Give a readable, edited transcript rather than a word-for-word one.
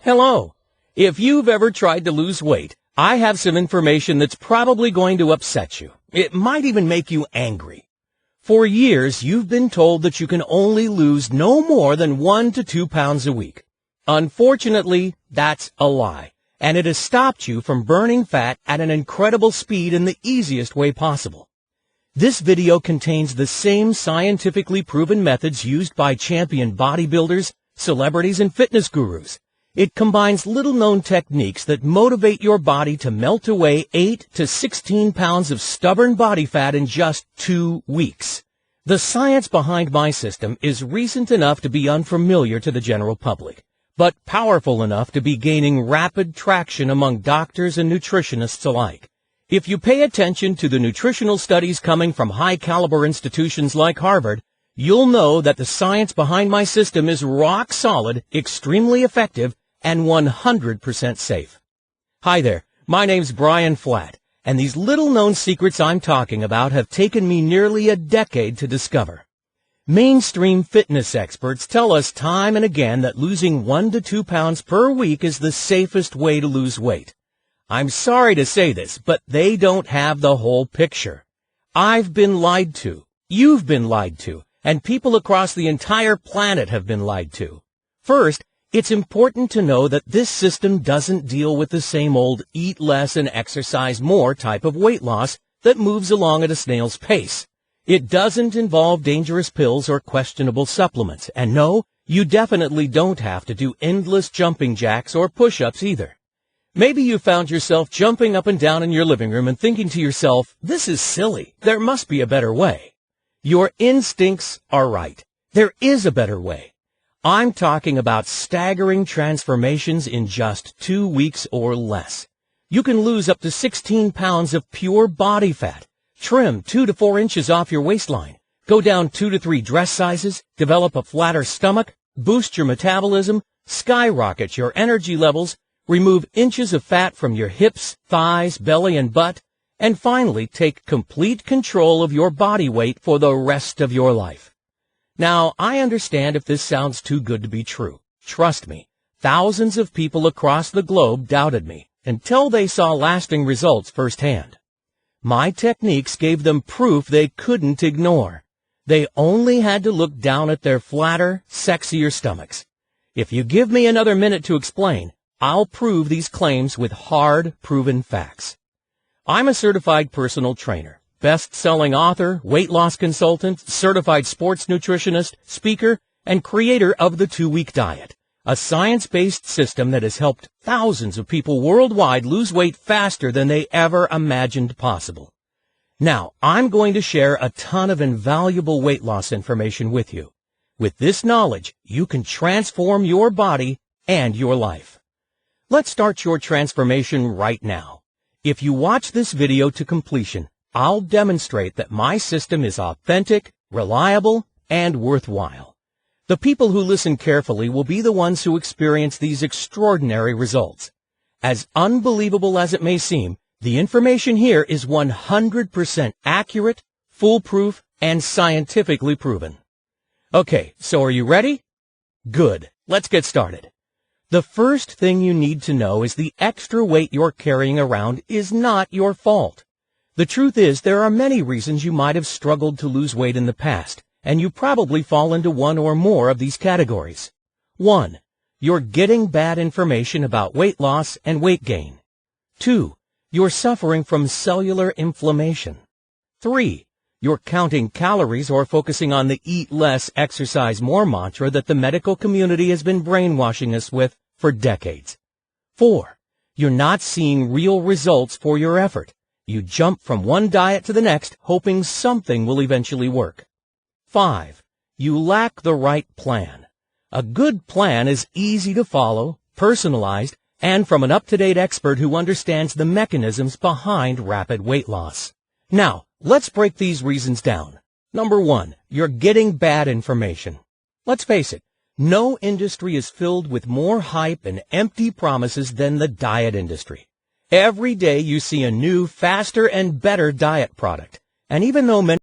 Hello. If you've ever tried to lose weight, I have some information that's probably going to upset you. It might even make you angry. For years, you've been told that you can only lose no more than 1 to 2 pounds a week. Unfortunately, that's a lie, and it has stopped you from burning fat at an incredible speed in the easiest way possible. This video contains the same scientifically proven methods used by champion bodybuilders, celebrities, and fitness gurus. It combines little-known techniques that motivate your body to melt away 8 to 16 pounds of stubborn body fat in just 2 weeks. The science behind my system is recent enough to be unfamiliar to the general public, but powerful enough to be gaining rapid traction among doctors and nutritionists alike. If you pay attention to the nutritional studies coming from high-caliber institutions like Harvard, you'll know that the science behind my system is rock solid, extremely effective, and 100% safe. Hi there, my name's Brian Flatt, and these little-known secrets I'm talking about have taken me nearly a decade to discover. Mainstream fitness experts tell us time and again that losing 1 to 2 pounds per week is the safest way to lose weight. I'm sorry to say this, but they don't have the whole picture. I've been lied to, you've been lied to, and people across the entire planet have been lied to. First, it's important to know that this system doesn't deal with the same old eat less and exercise more type of weight loss that moves along at a snail's pace. It doesn't involve dangerous pills or questionable supplements, and no, you definitely don't have to do endless jumping jacks or push-ups either. Maybe you found yourself jumping up and down in your living room and thinking to yourself, this is silly, there must be a better way. Your instincts are right. There is a better way. I'm talking about staggering transformations in just 2 weeks or less. You can lose up to 16 pounds of pure body fat, trim 2 to 4 inches off your waistline, go down 2 to 3 dress sizes, develop a flatter stomach, boost your metabolism, skyrocket your energy levels, remove inches of fat from your hips, thighs, belly, and butt, and finally take complete control of your body weight for the rest of your life. Now, I understand if this sounds too good to be true. Trust me, thousands of people across the globe doubted me until they saw lasting results firsthand. My techniques gave them proof they couldn't ignore. They only had to look down at their flatter, sexier stomachs. If you give me another minute to explain, I'll prove these claims with hard, proven facts. I'm a certified personal trainer, best-selling author, weight loss consultant, certified sports nutritionist, speaker, and creator of the 2-Week Diet, a science-based system that has helped thousands of people worldwide lose weight faster than they ever imagined possible. Now, I'm going to share a ton of invaluable weight loss information with you. With this knowledge, you can transform your body and your life. Let's start your transformation right now. If you watch this video to completion, I'll demonstrate that my system is authentic, reliable, and worthwhile. The people who listen carefully will be the ones who experience these extraordinary results. As unbelievable as it may seem, the information here is 100% accurate, foolproof, and scientifically proven. Okay, so are you ready? Good. Let's get started. The first thing you need to know is the extra weight you're carrying around is not your fault. The truth is, there are many reasons you might have struggled to lose weight in the past, and you probably fall into one or more of these categories. 1. You're getting bad information about weight loss and weight gain. 2. You're suffering from cellular inflammation. 3. You're counting calories or focusing on the eat less, exercise more mantra that the medical community has been brainwashing us with for decades. 4. You're not seeing real results for your effort. You jump from one diet to the next, hoping something will eventually work. 5. You lack the right plan. A good plan is easy to follow, personalized, and from an up-to-date expert who understands the mechanisms behind rapid weight loss. Now, let's break these reasons down. Number 1, you're getting bad information. Let's face it, no industry is filled with more hype and empty promises than the diet industry. Every day you see a new, faster, and better diet product. And even though many